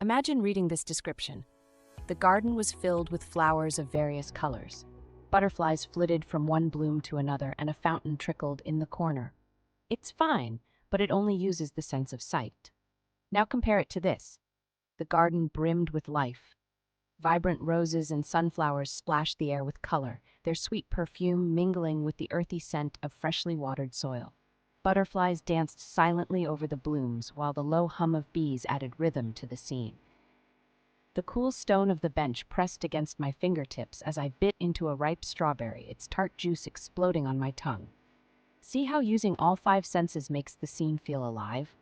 Imagine reading this description. The garden was filled with flowers of various colors. Butterflies flitted from one bloom to another, and a fountain trickled in the corner. It's fine, but it only uses the sense of sight. Now compare it to this. The garden brimmed with life. Vibrant roses and sunflowers splashed the air with color, their sweet perfume mingling with the earthy scent of freshly watered soil. Butterflies danced silently over the blooms, while the low hum of bees added rhythm to the scene. The cool stone of the bench pressed against my fingertips as I bit into a ripe strawberry, its tart juice exploding on my tongue. See how using all 5 senses makes the scene feel alive?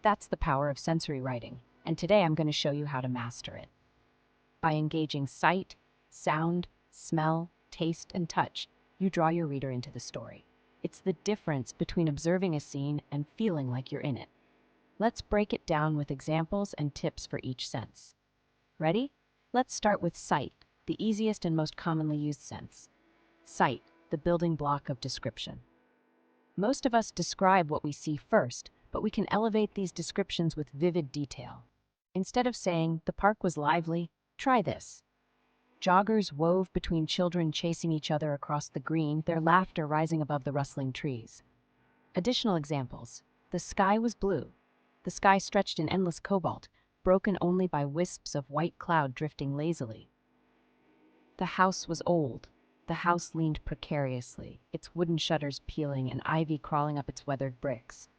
That's the power of sensory writing, and today I'm going to show you how to master it. By engaging sight, sound, smell, taste, and touch, you draw your reader into the story. It's the difference between observing a scene and feeling like you're in it. Let's break it down with examples and tips for each sense. Ready? Let's start with sight, the easiest and most commonly used sense. Sight, the building block of description. Most of us describe what we see first, but we can elevate these descriptions with vivid detail. Instead of saying, "The park was lively," try this. Joggers wove between children chasing each other across the green, their laughter rising above the rustling trees. Additional examples. The sky was blue. The sky stretched in endless cobalt, broken only by wisps of white cloud drifting lazily. The house was old. The house leaned precariously, its wooden shutters peeling and ivy crawling up its weathered bricks.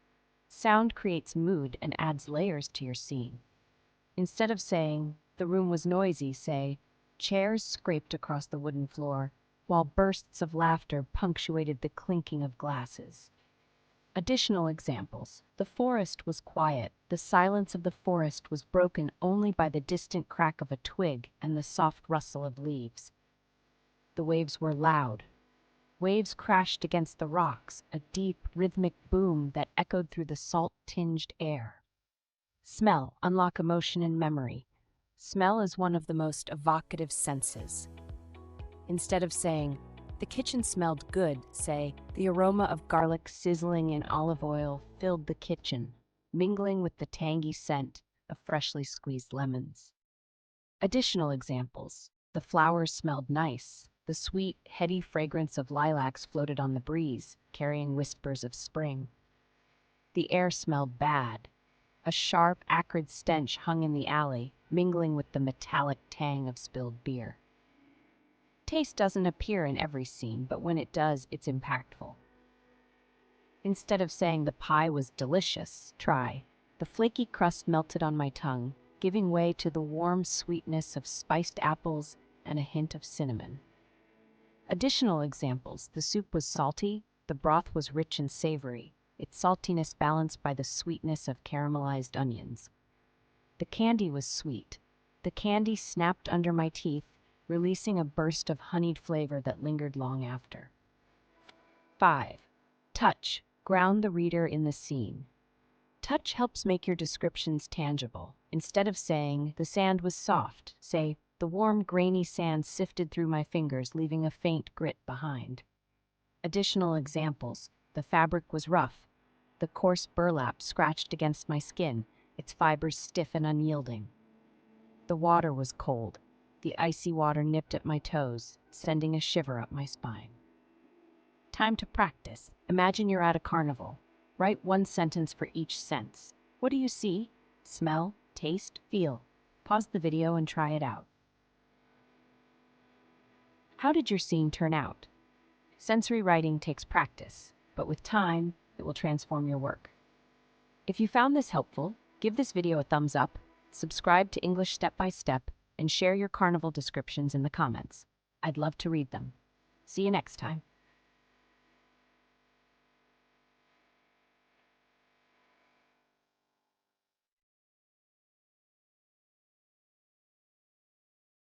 Sound creates mood and adds layers to your scene. Instead of saying, "The room was noisy," say, "Chairs scraped across the wooden floor, while bursts of laughter punctuated the clinking of glasses." Additional examples. The forest was quiet. The silence of the forest was broken only by the distant crack of a twig and the soft rustle of leaves. The waves were loud. Waves crashed against the rocks, a deep, rhythmic boom that echoed through the salt-tinged air. Smell, unlock emotion and memory. Smell is one of the most evocative senses. Instead of saying, "The kitchen smelled good," say, "The aroma of garlic sizzling in olive oil filled the kitchen, mingling with the tangy scent of freshly squeezed lemons." Additional examples. The flowers smelled nice. The sweet, heady fragrance of lilacs floated on the breeze, carrying whispers of spring. The air smelled bad. A sharp, acrid stench hung in the alley, mingling with the metallic tang of spilled beer. Taste doesn't appear in every scene, but when it does, it's impactful. Instead of saying, "The pie was delicious," try, "The flaky crust melted on my tongue, giving way to the warm sweetness of spiced apples and a hint of cinnamon." Additional examples. The soup was salty. The broth was rich and savory, its saltiness balanced by the sweetness of caramelized onions. The candy was sweet. The candy snapped under my teeth, releasing a burst of honeyed flavor that lingered long after. 5. Touch. Ground the reader in the scene. Touch helps make your descriptions tangible. Instead of saying, "The sand was soft," say, "The warm, grainy sand sifted through my fingers, leaving a faint grit behind." Additional examples. The fabric was rough. The coarse burlap scratched against my skin, its fibers stiff and unyielding. The water was cold. The icy water nipped at my toes, sending a shiver up my spine. Time to practice. Imagine you're at a carnival. Write 1 sentence for each sense. What do you see? Smell, taste, feel. Pause the video and try it out. How did your scene turn out? Sensory writing takes practice, but with time, it will transform your work. If you found this helpful, give this video a thumbs up, subscribe to English Step by Step, and share your carnival descriptions in the comments. I'd love to read them. See you next time.